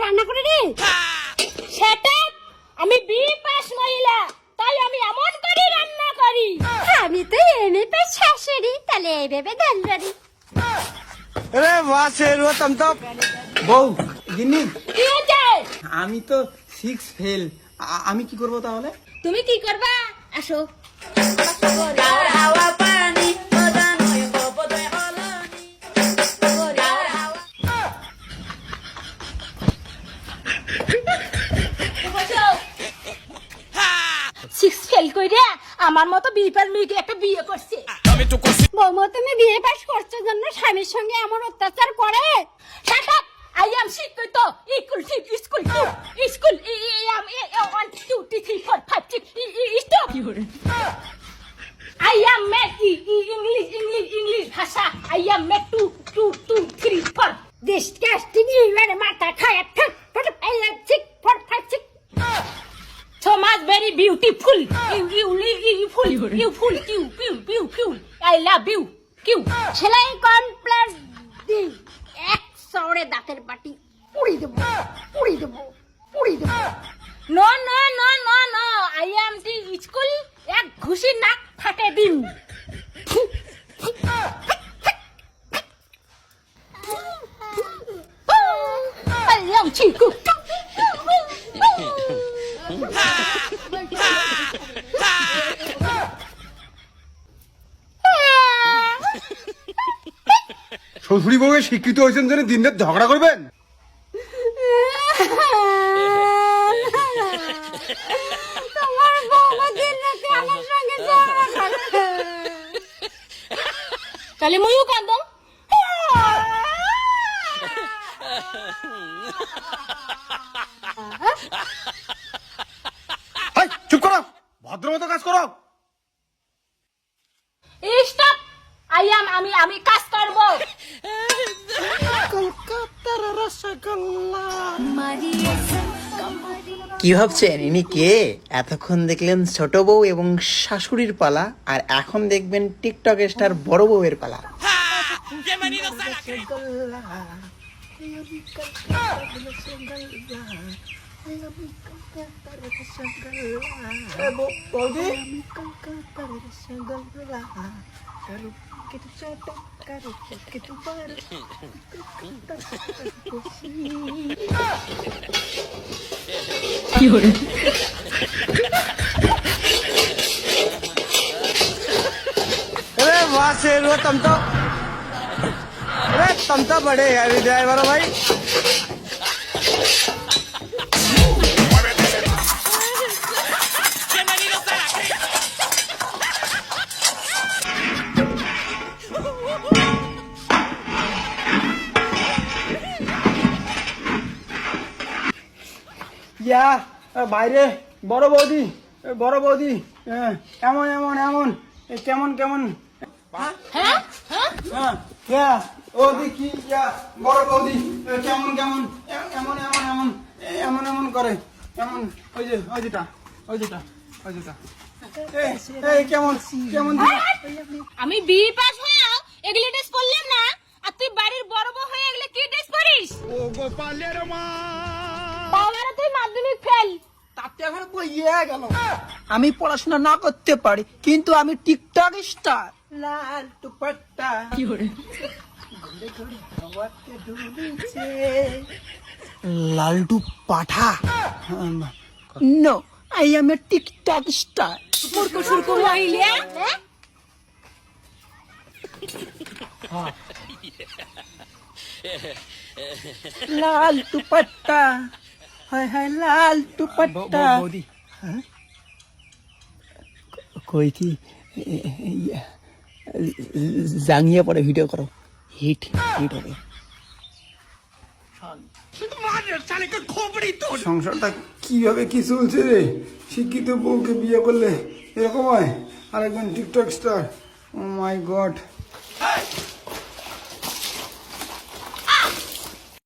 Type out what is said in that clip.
রান্না করে রে। সেটা আমি বিয়ে পাস মহিলা, তাই আমি এমন করে রান্না করি। আমি তো এমএ পাস শাশুড়ি, তাহলে এই ভেবে দাঁড়ারি। अरे वाह शेर हो तुम तो। বউ গিন্নি, কি হয়েছে? আমি তো 6 ফেল। আমি কি করব তাহলে? তুমি কি করবা? আসো। সিক্স ফেল কইরা আমার মতো বিপার মেয়েকে একটা বিয়ে করছে। বৌমা তুমি বিয়ে পাস করছো জন্য স্বামীর সঙ্গে এমন অত্যাচার করে? Shut up! I am শিক্ষিত। Equal school two. School am 1 2 3 4 5 6 stop. I am make English ভাষা। I am make 2 3 4. Disgusting your মাথা খায় থাক। I love 6 4 5 6। So much very beautiful. You. I love you. সেলাই কমপ্লেক্স দি এক সরে দাঁতের বাটি পুড়ি দেবো। No. I am the school. এক ঘুষি নাক ফাটে দিন। I am Chiku. শ্বশুরি বউয়ে শিক্ষিত হয়েছেন জন্য দিন রাত ঝগড়া করবেন? তোমার বৌমা দিন রাতে আমার সঙ্গে ঝগড়া করে। তাহলে ময়ূর কান্দম। হাই চুপ করো, ভদ্রমতো কাজ করো। স্টপ। আমি কাজ করব। কি ভাবছেন ইনি কে? এতক্ষণ দেখলেন ছোট বউ এবং শাশুড়ির পালা, আর এখন দেখবেন টিকটক স্টার বড় বউয়ের পালা। अरे वाह शेर हो तुम तो। अरे तुम तो बड़े हैवी ड्राइवर हो भाई। ইয়া বাইরে বড় বৌদি, এমন কেমন হ্যাঁ ও দেখি ইয়া বড় বৌদি কেমন করে এমন ওই যেটা এই কেমন আমি বিয়ে পাস হয়েও এগুলো ড্রেস পরলাম না, আর তুই বাড়ির বড় বউ হয়ে এগুলো কি ড্রেস পরিস? ও গোপালের মা, বাবারা তুই মাধ্যমিক ফেল। তাতে এখন বইয়ে গেল। আমি পড়াশোনা না করতে পারি, কিন্তু আমি টিকটক স্টার। লাল দুপাট্টা ঘুরে হাওয়াতে দুলছে। লালটু পাঠা। No, I am a TikTok star. সুরকু মহিলা। লাল দুপাট্টা, হায় লাল দুপাট্টা। বৌদি কই কি জাঙ্গিয়ে পরে ভিডিও করো, হিট হবে। সংসারটা কিভাবে কি চলছে রে? শিক্ষিত বউকে বিয়ে করলে এরকম হয়, আর একজন টিকটক স্টার। ও মাই গড।